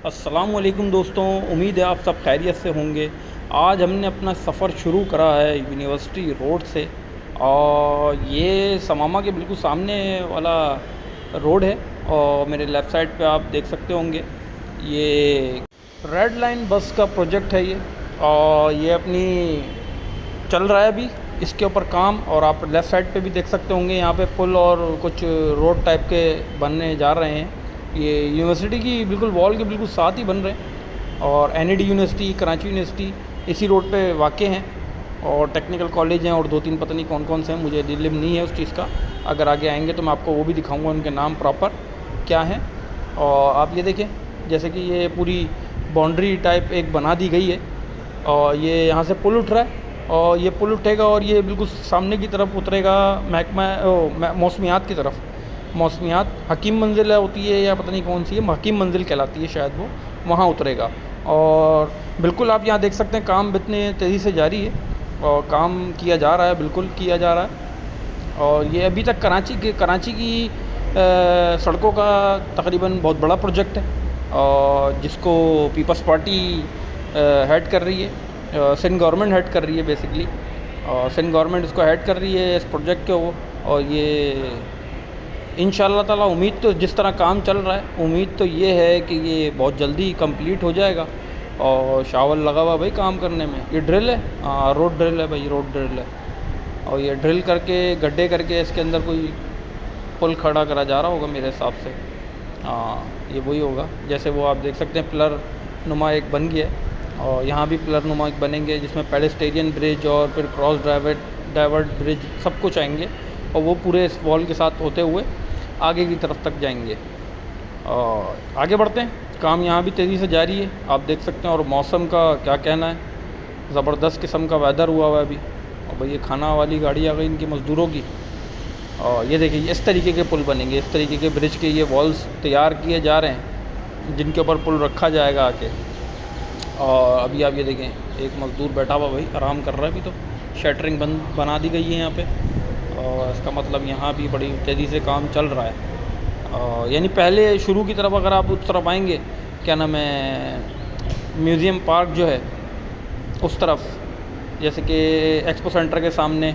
अस्सलामुअलैकुम दोस्तों, उम्मीद है आप सब खैरियत से होंगे। आज हमने अपना सफ़र शुरू करा है यूनिवर्सिटी रोड से। और ये समामा के बिल्कुल सामने वाला रोड है। और मेरे लेफ़्ट साइड पे आप देख सकते होंगे, ये रेड लाइन बस का प्रोजेक्ट है ये। और ये अपनी चल रहा है अभी इसके ऊपर काम। और आप लेफ़्ट साइड पे भी देख सकते होंगे, यहाँ पे पुल और कुछ रोड टाइप के बनने जा रहे हैं। ये यूनिवर्सिटी की बिल्कुल वॉल के बिल्कुल साथ ही बन रहे हैं। और एनईडी यूनिवर्सिटी, कराची यूनिवर्सिटी इसी रोड पे वाक़ हैं। और टेक्निकल कॉलेज हैं और दो तीन पता नहीं कौन कौन से हैं, मुझे इल्म नहीं है उस चीज़ का। अगर आगे आएंगे तो मैं आपको वो भी दिखाऊंगा, उनके नाम प्रॉपर क्या हैं। और आप ये देखें, जैसे कि ये पूरी बाउंड्री टाइप एक बना दी गई है। और ये यहाँ से पुल उठ रहा है और ये पुल उठेगा और ये बिल्कुल सामने की तरफ उतरेगा महकमा मौसमियात की तरफ। मौसमियात हकीम मंजिल होती है या पता नहीं कौन सी है, हकीम मंजिल कहलाती है शायद, वो वहाँ उतरेगा। और बिल्कुल आप यहाँ देख सकते हैं काम इतने तेज़ी से जारी है और काम किया जा रहा है, बिल्कुल किया जा रहा है। और ये अभी तक कराची की सड़कों का तकरीबन बहुत बड़ा प्रोजेक्ट है, और जिसको पीपल्स पार्टी हेड कर रही है। सिंध गवर्नमेंट हेड कर रही है बेसिकली। और सिंध गवर्नमेंट इसको हेड कर रही है इस प्रोजेक्ट को। और ये इंशाअल्लाह ताला उम्मीद तो जिस तरह काम चल रहा है, उम्मीद तो ये है कि ये बहुत जल्दी कंप्लीट हो जाएगा। और शावल लगा हुआ भाई काम करने में। ये ड्रिल है, रोड ड्रिल है भाई, रोड ड्रिल है। और ये ड्रिल करके गड्ढे करके इसके अंदर कोई पुल खड़ा करा जा रहा होगा मेरे हिसाब से। हाँ, ये वही होगा। जैसे वो आप देख सकते हैं पिलर नुमा एक बन गया है, और यहाँ भी पिलर नुमा एक बनेंगे जिसमें पेडेस्टेरियन ब्रिज और फिर क्रॉस डाइवर्ट ब्रिज सब कुछ आएंगे। और वो पूरे इस वॉल के साथ होते हुए आगे की तरफ तक जाएंगे। और आगे बढ़ते हैं, काम यहाँ भी तेज़ी से जारी है, आप देख सकते हैं। और मौसम का क्या कहना है, ज़बरदस्त किस्म का वेदर हुआ हुआ है अभी। और भाई ये खाना वाली गाड़ी आ गई इनकी मज़दूरों की। और ये देखिए इस तरीके के पुल बनेंगे, इस तरीके के ब्रिज के ये वॉल्स तैयार किए जा रहे हैं जिनके ऊपर पुल रखा जाएगा आके। और अभी आप ये देखें, एक मज़दूर बैठा हुआ भाई आराम कर रहा है। अभी तो शटरिंग बना दी गई है यहाँ पे। और इसका मतलब यहाँ भी बड़ी तेज़ी से काम चल रहा है। यानी पहले शुरू की तरफ अगर आप उस तरफ आएंगे, क्या नाम है, म्यूज़ियम पार्क जो है उस तरफ, जैसे कि एक्सपो सेंटर के सामने,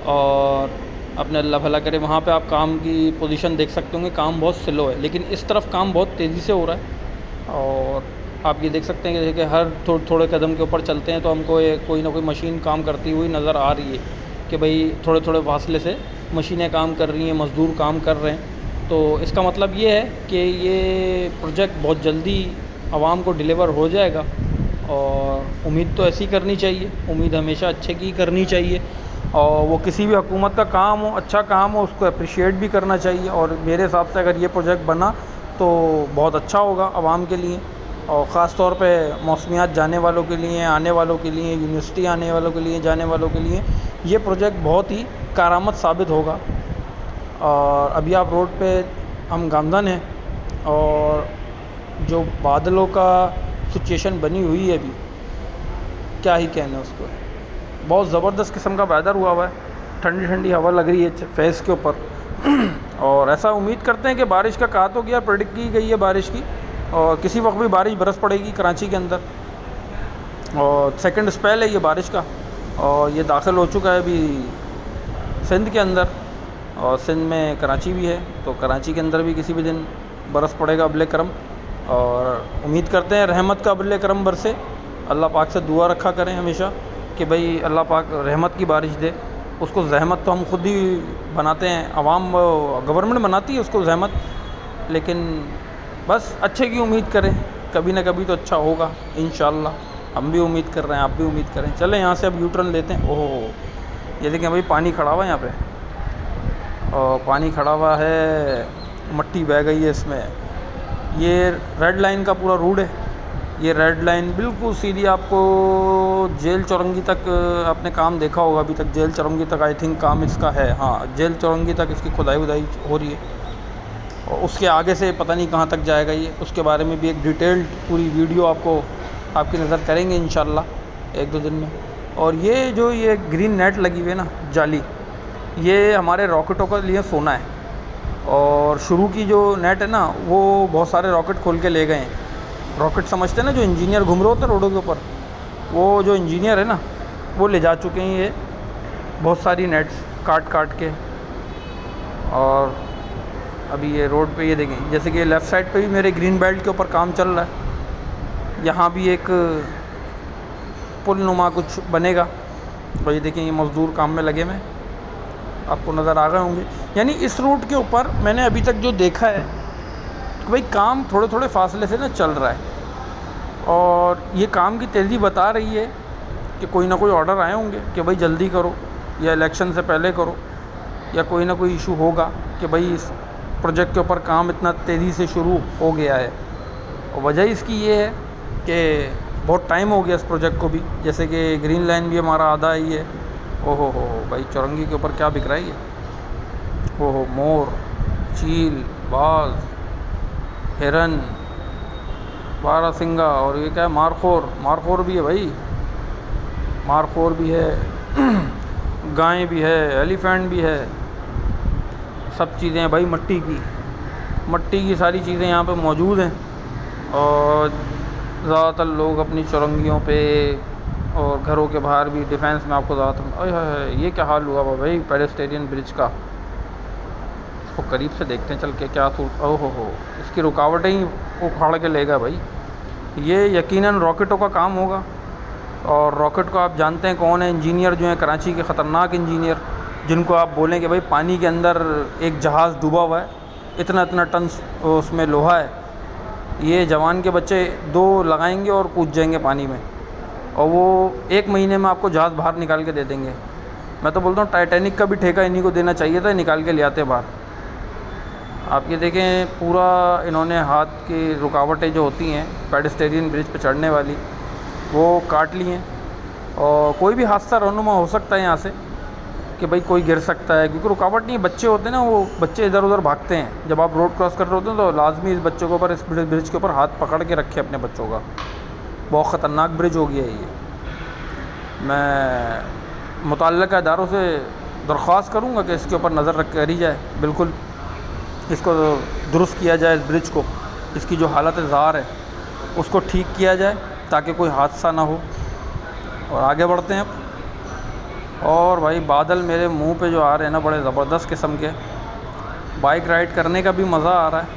और अपने अल्लाह भला करे वहाँ पे आप काम की पोजीशन देख सकते होंगे। काम बहुत स्लो है, लेकिन इस तरफ काम बहुत तेज़ी से हो रहा है। और आप ये देख सकते हैं कि जैसे हर थोड़े कदम के ऊपर चलते हैं तो हमको कोई ना कोई मशीन काम करती हुई नज़र आ रही है कि भाई थोड़े थोड़े फासले से मशीनें काम कर रही हैं, मज़दूर काम कर रहे हैं। तो इसका मतलब ये है कि ये प्रोजेक्ट बहुत जल्दी आवाम को डिलीवर हो जाएगा। और उम्मीद तो ऐसी करनी चाहिए, उम्मीद हमेशा अच्छे की करनी चाहिए। और वो किसी भी हुकूमत का काम हो, अच्छा काम हो, उसको अप्रिशिएट भी करना चाहिए। और मेरे हिसाब से अगर ये प्रोजेक्ट बना तो बहुत अच्छा होगा आवाम के लिए, और ख़ास तौर पे मौसमियात जाने वालों के लिए, आने वालों के लिए, यूनिवर्सिटी आने वालों के लिए, जाने वालों के लिए ये प्रोजेक्ट बहुत ही कारआमद साबित होगा। और अभी आप रोड पे हम गामदन हैं, और जो बादलों का सिचुएशन बनी हुई है अभी, क्या ही कहना उसको, बहुत ज़बरदस्त किस्म का वेदर हुआ हुआ है। ठंडी ठंडी हवा लग रही है फेस के ऊपर। और ऐसा उम्मीद करते हैं कि बारिश का कहा तो गया, प्रेडिक्ट की गई है बारिश की, और किसी वक्त भी बारिश बरस पड़ेगी कराची के अंदर। और सेकंड स्पेल है ये बारिश का, और ये दाखिल हो चुका है अभी सिंध के अंदर। और सिंध में कराची भी है, तो कराची के अंदर भी किसी भी दिन बरस पड़ेगा अबले करम। और उम्मीद करते हैं रहमत का अबले करम बरसे। अल्लाह पाक से दुआ रखा करें हमेशा कि भाई अल्लाह पाक रहमत की बारिश दे। उसको जहमत तो हम खुद ही बनाते हैं, आवाम गवर्नमेंट बनाती है उसको जहमत, लेकिन बस अच्छे की उम्मीद करें, कभी ना कभी तो अच्छा होगा इंशाअल्लाह। हम भी उम्मीद कर रहे हैं, आप भी उम्मीद करें। चलें यहाँ से अब यू टर्न लेते हैं। ओह, ये देखें भाई पानी खड़ा हुआ है यहाँ पे, और पानी खड़ा हुआ है, मट्टी बह गई है इसमें। ये रेड लाइन का पूरा रूट है। ये रेड लाइन बिल्कुल सीधी आपको जेल चौरंगी तक, आपने काम देखा होगा अभी तक, जेल चौरंगी तक आई थिंक काम इसका है। हाँ, जेल चौरंगी तक इसकी खुदाई वुदाई हो रही है। और उसके आगे से पता नहीं कहाँ तक जाएगा ये, उसके बारे में भी एक डिटेल्ड पूरी वीडियो आपकी नज़र करेंगे इंशाल्लाह एक दो दिन में। और ये ग्रीन नेट लगी हुई है ना, जाली, ये हमारे रॉकेटों के लिए सोना है। और शुरू की जो नेट है ना, वो बहुत सारे रॉकेट खोल के ले गए हैं। रॉकेट समझते हैं ना, जो इंजीनियर घूम रहे होते हैं रोडों के ऊपर, वो जो इंजीनियर है ना, वो ले जा चुके हैं ये बहुत सारी नेट्स काट काट के। और अभी ये रोड पे ये देखें, जैसे कि लेफ़्ट साइड पे भी मेरे ग्रीन बेल्ट के ऊपर काम चल रहा है। यहाँ भी एक पुल नुमा कुछ बनेगा, और ये देखें ये मज़दूर काम में लगे हुए, आपको नज़र आ गए होंगे। यानी इस रूट के ऊपर मैंने अभी तक जो देखा है कि भाई काम थोड़े थोड़े फासले से ना चल रहा है, और ये काम की तेज़ी बता रही है कि कोई ना कोई ऑर्डर आए होंगे कि भाई जल्दी करो, या इलेक्शन से पहले करो, या कोई ना कोई इशू होगा कि भाई इस प्रोजेक्ट के ऊपर काम इतना तेज़ी से शुरू हो गया है। और वजह इसकी ये है कि बहुत टाइम हो गया इस प्रोजेक्ट को भी, जैसे कि ग्रीन लाइन भी हमारा आधा ही है। ओहो हो भाई, चौरंगी के ऊपर क्या बिक रहा है ये, ओहो, मोर, चील, बाज, हिरन, बारहसिंगा, और ये क्या है, मारखोर भी है भाई, मारखोर भी है, गाय भी है, एलिफेंट भी है, सब चीज़ें हैं भाई मट्टी की सारी चीज़ें यहाँ पे मौजूद हैं। और ज़्यादातर लोग अपनी चौरंगियों पे और घरों के बाहर भी डिफेंस में आपको ज़्यादातर, ये क्या हाल हुआ भाई पेडेस्टेरियन ब्रिज का, इसको करीब से देखते हैं चल के क्या ओहो हो, इसकी रुकावटें ही उखाड़ के लेगा भाई। ये यकीनन रॉकेटों का काम होगा, और रॉकेट को आप जानते हैं कौन है, इंजीनियर जो हैं कराची के ख़तरनाक इंजीनियर, जिनको आप बोलें कि भाई पानी के अंदर एक जहाज़ डूबा हुआ है, इतना इतना टन उसमें लोहा है, ये जवान के बच्चे 2 लगाएंगे और कूद जाएंगे पानी में, और वो 1 महीने में आपको जहाज़ बाहर निकाल के दे देंगे। मैं तो बोलता हूँ टाइटैनिक का भी ठेका इन्हीं को देना चाहिए था, निकाल के ले आते बाहर। आप ये देखें, पूरा इन्होंने हाथ की रुकावटें जो होती हैं पेडेस्टेरियन ब्रिज पे चढ़ने वाली, वो काट ली हैं, और कोई भी हादसा रौनुमा हो सकता है यहाँ से कि भाई कोई गिर सकता है, क्योंकि रुकावट नहीं, बच्चे होते हैं ना, वो बच्चे इधर उधर भागते हैं। जब आप रोड क्रॉस कर रहे होते हैं तो लाजमी इस बच्चों के ऊपर, इस ब्रिज के ऊपर हाथ पकड़ के रखें अपने बच्चों का। बहुत ख़तरनाक ब्रिज हो गया है ये। मैं मुतल्लिक़ा इदारों से दरख्वास्त करूँगा कि इसके ऊपर नज़र रख करी जाए, बिल्कुल इसको दुरुस्त किया जाए, इस ब्रिज को, इसकी जो हालत ज़ार है उसको ठीक किया जाए ताकि कोई हादसा ना हो। और आगे बढ़ते हैं अब। और भाई बादल मेरे मुंह पे जो आ रहे हैं ना, बड़े ज़बरदस्त किस्म के, बाइक राइड करने का भी मज़ा आ रहा है,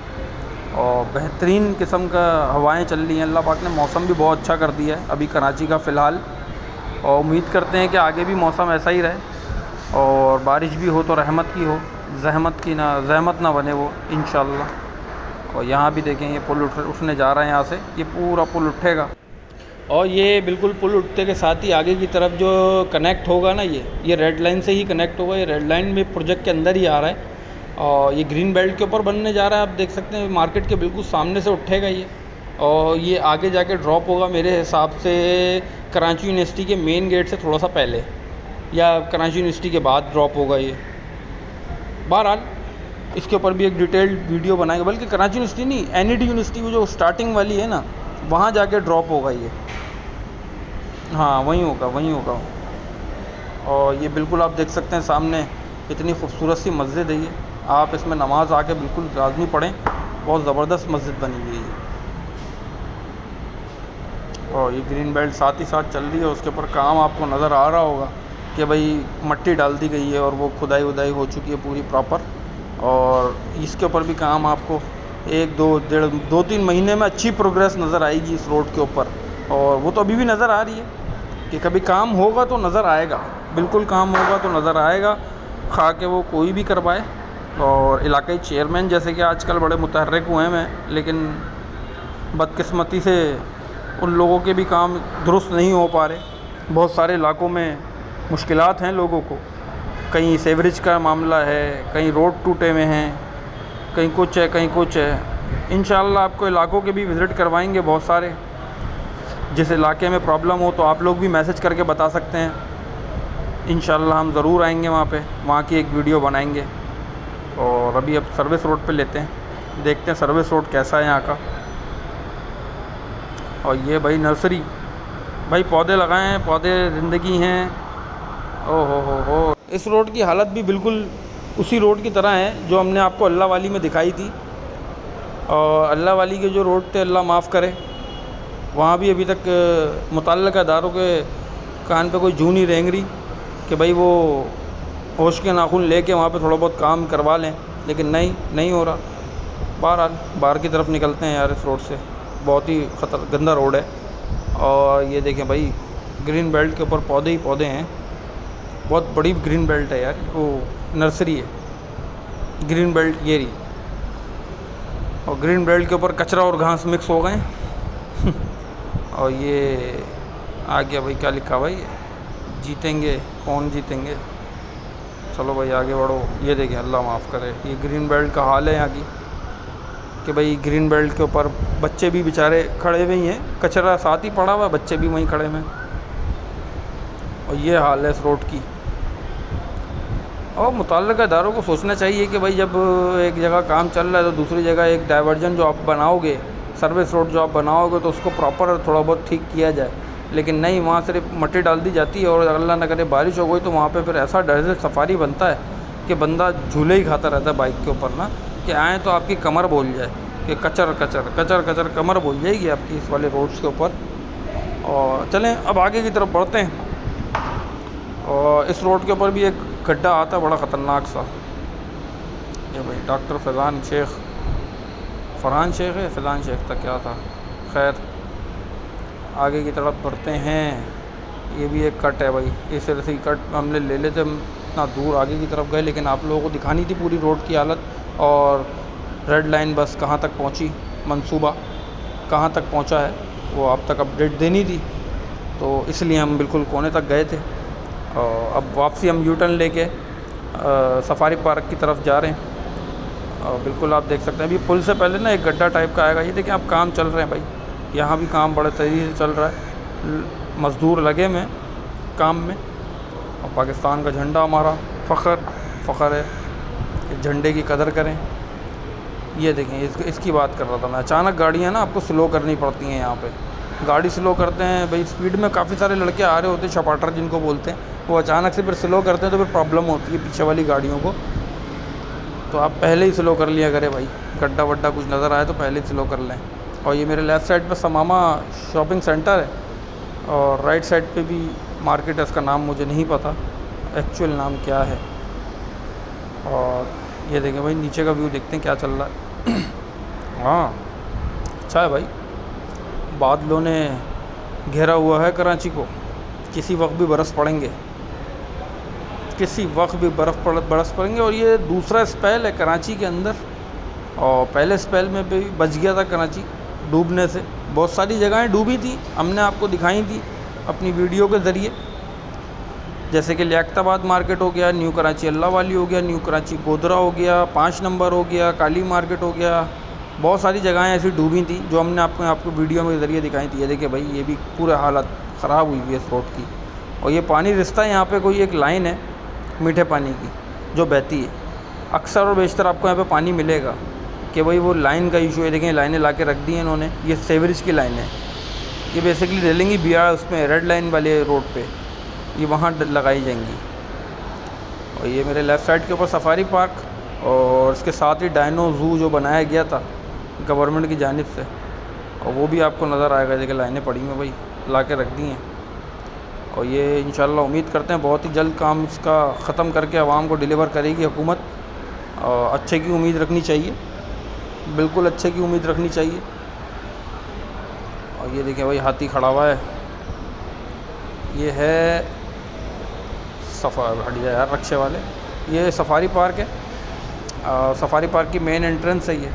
और बेहतरीन किस्म का हवाएं चल रही हैं। अल्लाह पाक ने मौसम भी बहुत अच्छा कर दिया है अभी कराची का फ़िलहाल, और उम्मीद करते हैं कि आगे भी मौसम ऐसा ही रहे, और बारिश भी हो तो रहमत की हो, ज़हमत ना बने वो, इंशाअल्लाह। और यहाँ भी देखें, ये पुल उठने जा रहा है, यहाँ से ये पूरा पुल उठेगा, और ये बिल्कुल पुल उठने के साथ ही आगे की तरफ जो कनेक्ट होगा ना, ये रेड लाइन से ही कनेक्ट होगा। ये रेड लाइन में प्रोजेक्ट के अंदर ही आ रहा है, और ये ग्रीन बेल्ट के ऊपर बनने जा रहा है। आप देख सकते हैं मार्केट के बिल्कुल सामने से उठेगा ये, और ये आगे जाके ड्रॉप होगा मेरे हिसाब से कराची यूनिवर्सिटी के मेन गेट से थोड़ा सा पहले, या कराची यूनिवर्सिटी के बाद ड्रॉप होगा ये। बहरहाल इसके ऊपर भी एक डिटेल्ड वीडियो बनाएगा, बल्कि कराची यूनिवर्सिटी नहीं, NED यूनिवर्सिटी जो स्टार्टिंग वाली है ना, वहाँ जाके ड्रॉप होगा ये। हाँ, वहीं होगा। और ये बिल्कुल आप देख सकते हैं सामने, इतनी खूबसूरत सी मस्जिद है ये, आप इसमें नमाज आके बिल्कुल लाजमी पढ़ें, बहुत ज़बरदस्त मस्जिद बनी हुई है। और ये ग्रीन बेल्ट साथ ही साथ चल रही है, उसके ऊपर काम आपको नज़र आ रहा होगा कि भाई मट्टी डाल दी गई है, और वो खुदाई वुदाई हो चुकी है पूरी प्रॉपर, और इसके ऊपर भी काम आपको 2-3 महीने में अच्छी प्रोग्रेस नज़र आएगी इस रोड के ऊपर। और वो तो अभी भी नज़र आ रही है कि कभी काम होगा तो नज़र आएगा, बिल्कुल काम होगा तो नज़र आएगा, खा के वो कोई भी करवाए। और इलाकाई चेयरमैन जैसे कि आजकल बड़े मुतहर्रिक हुए हैं, लेकिन बदकिस्मती से उन लोगों के भी काम दुरुस्त नहीं हो पा रहे। बहुत सारे इलाकों में मुश्किलात हैं लोगों को, कहीं सीवरेज का मामला है, कहीं रोड टूटे हुए हैं, कहीं कुछ है कहीं कुछ है। इंशाअल्लाह आपको इलाकों के भी विज़िट करवाएंगे बहुत सारे, जिस इलाके में प्रॉब्लम हो तो आप लोग भी मैसेज करके बता सकते हैं। इंशाअल्लाह हम ज़रूर आएंगे वहाँ पे, वहाँ की एक वीडियो बनाएंगे। और अभी अब सर्विस रोड पे लेते हैं, देखते हैं सर्विस रोड कैसा है यहाँ का। और ये भाई नर्सरी, भाई पौधे लगाए हैं, पौधे ज़िंदगी हैं। ओहो हो, इस रोड की हालत भी बिल्कुल उसी रोड की तरह है जो हमने आपको अल्लाह वाली में दिखाई थी। और अल्लाह वाली के जो रोड थे, अल्लाह माफ़ करे, वहाँ भी अभी तक मुतल्लिका इदारों के कान पे कोई जूं नहीं रेंग रही कि भाई वो होश के नाखून लेके वहाँ पे थोड़ा बहुत काम करवा लें, लेकिन नहीं हो रहा। बहरहाल बाहर की तरफ निकलते हैं यार, इस रोड से बहुत ही गंदा रोड है। और ये देखें भाई, ग्रीन बेल्ट के ऊपर पौधे ही पौधे हैं, बहुत बड़ी ग्रीन बेल्ट है यार, वो नर्सरी है ग्रीन बेल्ट ये रही। और ग्रीन बेल्ट के ऊपर कचरा और घास मिक्स हो गए और ये आ गया भाई, क्या लिखा भाई, जीतेंगे कौन जीतेंगे। चलो भाई आगे बढ़ो। ये देखिए, अल्लाह माफ़ करे, ये ग्रीन बेल्ट का हाल है यहाँ की कि भाई ग्रीन बेल्ट के ऊपर बच्चे भी बेचारे खड़े हुए ही हैं, कचरा साथ ही पड़ा हुआ, बच्चे भी वहीं खड़े हुए हैं। और ये हाल है इस रोड की। और मुतल्लिका इदारों को सोचना चाहिए कि भाई जब एक जगह काम चल रहा है तो दूसरी जगह एक डाइवर्जन जो आप बनाओगे, सर्विस रोड जो आप बनाओगे, तो उसको प्रॉपर थोड़ा बहुत ठीक किया जाए। लेकिन नहीं, वहाँ सिर्फ मट्टी डाल दी जाती है और अल्लाह न करे बारिश हो गई तो वहाँ पे फिर ऐसा डेजर्ट सफारी बनता है कि बंदा झूले ही खाता रहता है बाइक के ऊपर ना, कि आए तो आपकी कमर बोल जाए कि कचर कचर कचर कचर कमर बोल जाएगी आपकी इस वाले रोड्स के ऊपर। और चलें अब आगे की तरफ बढ़ते हैं। और इस रोड के ऊपर भी एक गड्ढा आता है बड़ा ख़तरनाक सा। ये भाई डॉक्टर फरहान शेख है, फैज़ान शेख था क्या था, खैर आगे की तरफ बढ़ते हैं। ये भी एक कट है भाई, इस तरह से कट हमने ले लेते, हम इतना दूर आगे की तरफ गए, लेकिन आप लोगों को दिखानी थी पूरी रोड की हालत और रेड लाइन बस कहाँ तक पहुँची, मंसूबा कहाँ तक पहुँचा है, वो आप तक अपडेट देनी थी, तो इसलिए हम बिल्कुल कोने तक गए थे। और अब वापसी हम यू टर्न लेके सफारी पार्क की तरफ जा रहे हैं। और बिल्कुल आप देख सकते हैं, अभी पुल से पहले ना एक गड्ढा टाइप का आएगा। ये देखिए, अब काम चल रहे हैं भाई, यहाँ भी काम बड़े तेज़ी से चल रहा है, मज़दूर लगे हुए काम में। और पाकिस्तान का झंडा हमारा फ़ख्र है, इस झंडे की कदर करें। ये देखें, इसकी बात कर रहा था मैं। अचानक गाड़ियाँ ना आपको स्लो करनी पड़ती हैं, यहाँ पे गाड़ी स्लो करते हैं भाई, स्पीड में काफ़ी सारे लड़के आ रहे होते हैं, छपाटर जिनको बोलते हैं, वो अचानक से फिर स्लो करते हैं तो फिर प्रॉब्लम होती है पीछे वाली गाड़ियों को। तो आप पहले ही स्लो कर लिया करें भाई, गड्ढा वड्ढा कुछ नज़र आए तो पहले ही स्लो कर लें। और ये मेरे लेफ़्ट साइड पे समामा शॉपिंग सेंटर है और राइट साइड पे भी मार्केट है, इसका नाम मुझे नहीं पता एक्चुअल नाम क्या है। और ये देखें भाई, नीचे का व्यू देखते हैं क्या चल रहा है। हाँ अच्छा है भाई, बादलों ने घेरा हुआ है कराची को, किसी वक्त भी बरस पड़ेंगे, किसी वक्त भी बरस पड़ेंगे। और ये दूसरा स्पेल है कराची के अंदर, और पहले स्पेल में भी बच गया था कराची डूबने से। बहुत सारी जगहें डूबी थी, हमने आपको दिखाई थी अपनी वीडियो के ज़रिए, जैसे कि लियाकताबाद मार्केट हो गया, न्यू कराची अल्लाह वाली हो गया, न्यू कराची गोदरा हो गया, 5 नंबर हो गया, काली मार्केट हो गया। बहुत सारी जगहें ऐसी डूबी थी जो हमने आपको वीडियो के ज़रिए दिखाई थी। ये देखिए भाई, ये भी पूरा हालत ख़राब हुई है इस रोड की। और ये पानी रिश्ता है, यहाँ पे कोई एक लाइन है मीठे पानी की जो बहती है, अक्सर और बेशतर आपको यहाँ पे पानी मिलेगा कि भाई वो लाइन का इशू है। देखें, लाइनें ला के रख दी हैं इन्होंने, ये सेवरेज की लाइन है, ये बेसिकली रेलिंग ही बिया उसमें रेड लाइन वाले रोड पे, ये वहाँ लगाई जाएंगी। और ये मेरे लेफ़्ट साइड के ऊपर सफारी पार्क और इसके साथ ही डायनो ज़ू जो बनाया गया था गवर्नमेंट की जानिब से, और वो भी आपको नज़र आएगा। देखिए लाइनें पड़ी हैं भाई, ला के रख दी हैं। और ये इंशाल्लाह उम्मीद करते हैं बहुत ही जल्द काम इसका ख़त्म करके आवाम को डिलीवर करेगी हुकूमत। और अच्छे की उम्मीद रखनी चाहिए, बिल्कुल अच्छे की उम्मीद रखनी चाहिए। और ये देखिए भाई, हाथी खड़ा हुआ है, ये है हटिया यार रक्शे वाले, ये सफारी पार्क है। सफारी पार्क की मेन एंट्रेंस है ये,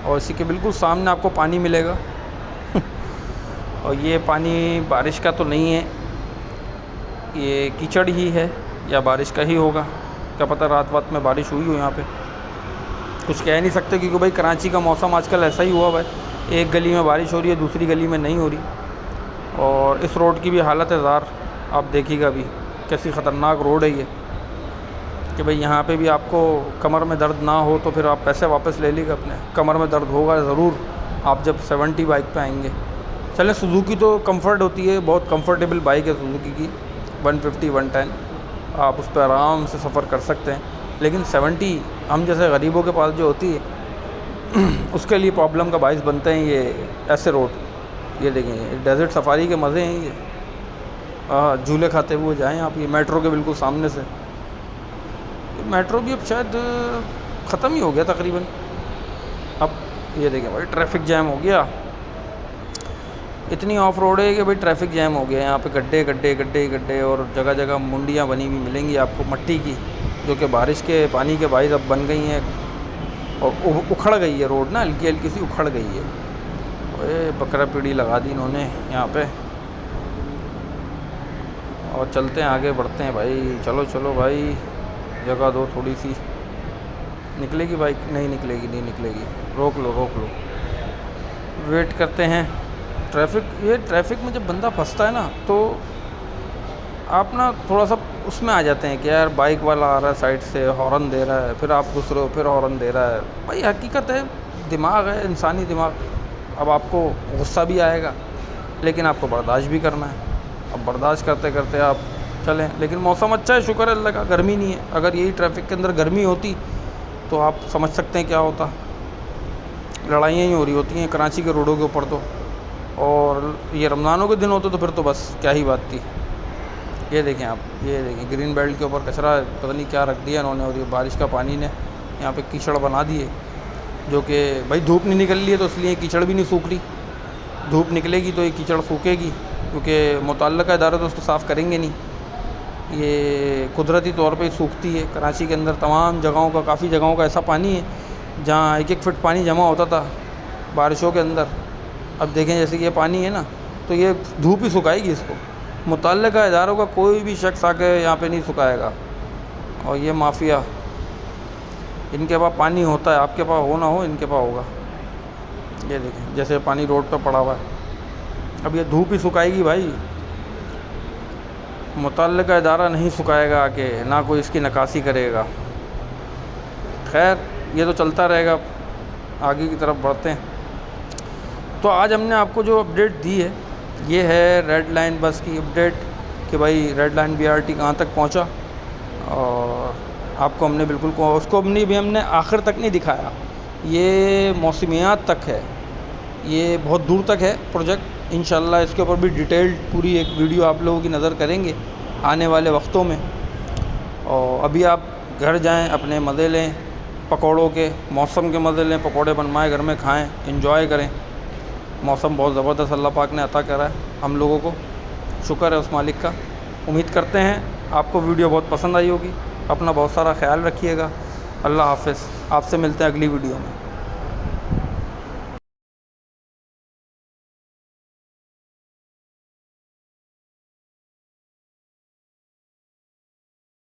और इसी के बिल्कुल सामने आपको पानी मिलेगा। और ये पानी बारिश का तो नहीं है, ये कीचड़ ही है या बारिश का ही होगा, क्या पता रात में बारिश हुई हो। यहाँ पे कुछ कह नहीं सकते क्योंकि भाई कराची का मौसम आजकल ऐसा ही हुआ भाई, एक गली में बारिश हो रही है, दूसरी गली में नहीं हो रही। और इस रोड की भी हालत है ज़ार, आप देखिएगा अभी कैसी ख़तरनाक रोड है ये, कि भाई यहाँ पे भी आपको कमर में दर्द ना हो तो फिर आप पैसे वापस ले लीजिए अपने, कमर में दर्द होगा ज़रूर आप जब 70 बाइक पे आएंगे। चलें, सुजुकी तो कंफर्ट होती है, बहुत कंफर्टेबल बाइक है सुजुकी की, 150 110 आप उस पर आराम से सफ़र कर सकते हैं। लेकिन 70 हम जैसे गरीबों के पास जो होती है उसके लिए प्रॉब्लम का बाइस बनते हैं ये ऐसे रोड। ये देखें डेज़र्ट सफारी के मज़े हैं ये। झूले खाते हुए जाएं आप, ये मेट्रो के बिल्कुल सामने से। मेट्रो भी अब शायद ख़त्म ही हो गया तकरीबन। अब ये देखें भाई ट्रैफिक जैम हो गया, इतनी ऑफ रोड है कि भाई ट्रैफिक जैम हो गया। यहाँ पे गड्ढे गड्ढे गड्ढे गड्ढे और जगह जगह मुंडियाँ बनी हुई मिलेंगी आपको मट्टी की, जो कि बारिश के पानी के बाइस अब बन गई हैं और उखड़ गई है रोड ना, हल्की हल्की सी उखड़ गई है। ओए बकरा पीढ़ी लगा दी इन्होंने यहाँ पे। और चलते हैं आगे बढ़ते हैं भाई, चलो चलो भाई, जगह दो थोड़ी सी। निकलेगी बाइक? नहीं निकलेगी, नहीं निकलेगी, रोक लो रोक लो। वेट करते हैं। ट्रैफिक में जब बंदा फंसता है ना, तो आप ना थोड़ा सा उसमें आ जाते हैं कि यार बाइक वाला आ रहा है साइड से, हॉर्न दे रहा है, फिर आप घुस रहे हो, फिर हॉर्न दे रहा है। भाई हकीकत है, दिमाग है, इंसानी दिमाग। अब आपको गुस्सा भी आएगा, लेकिन आपको बर्दाश्त भी करना है। अब बर्दाश्त करते करते आप चलें। लेकिन मौसम अच्छा है, शुक्र है अल्लाह का, गर्मी नहीं है। अगर यही ट्रैफिक के अंदर गर्मी होती तो आप समझ सकते हैं क्या होता। लड़ाइयाँ ही हो रही होती हैं कराची के रोडों के ऊपर तो। और ये रमज़ानों के दिन होते तो फिर तो बस क्या ही बात थी। ये देखें आप, ये देखें ग्रीन बेल्ट के ऊपर कचरा पता नहीं क्या रख दिया इन्होंने, और ये बारिश का पानी ने यहाँ पे कीचड़ बना दिए। जो कि भाई धूप नहीं निकल रही है तो इसलिए कीचड़ भी नहीं सूख रही। धूप निकलेगी तो ये कीचड़ सूखेगी, क्योंकि मुतल्लिका इदारे तो उसको साफ़ करेंगे नहीं। ये कुदरती तौर पे सूखती है। कराची के अंदर तमाम जगहों का, काफ़ी जगहों का ऐसा पानी है जहाँ 1-1 फुट पानी जमा होता था बारिशों के अंदर। अब देखें जैसे कि ये पानी है ना, तो ये धूप ही सुखाएगी इसको। मुतल्लिका इदारों का कोई भी शख्स आके यहाँ पे नहीं सुखाएगा। और ये माफिया, इनके पास पानी होता है, आपके पास हो ना हो, इनके पास होगा। ये देखें जैसे पानी रोड पर पड़ा हुआ है, अब ये धूप ही सुखाएगी भाई। मुतल्लिका इदारा नहीं सुखाएगा आके, ना कोई इसकी नकासी करेगा। खैर ये तो चलता रहेगा, आगे की तरफ बढ़ते हैं। तो आज हमने आपको जो अपडेट दी है, ये है रेड लाइन बस की अपडेट कि भाई रेड लाइन BRT कहाँ तक पहुँचा। और आपको हमने बिल्कुल उसको हमने आखिर तक नहीं दिखाया, ये मौसमियात तक है, ये बहुत दूर तक है प्रोजेक्ट। इंशाल्लाह इसके ऊपर भी डिटेल्ड पूरी एक वीडियो आप लोगों की नज़र करेंगे आने वाले वक्तों में। और अभी आप घर जाएं, अपने मज़े लें पकौड़ों के, मौसम के मज़े लें, पकौड़े बनवाएं, घर में खाएं, इंजॉय करें। मौसम बहुत ज़बरदस्त अल्लाह पाक ने अता करा है हम लोगों को, शुक्र है उस मालिक का। उम्मीद करते हैं आपको वीडियो बहुत पसंद आई होगी। अपना बहुत सारा ख्याल रखिएगा। अल्लाह हाफ़िज़। आपसे मिलते हैं अगली वीडियो में।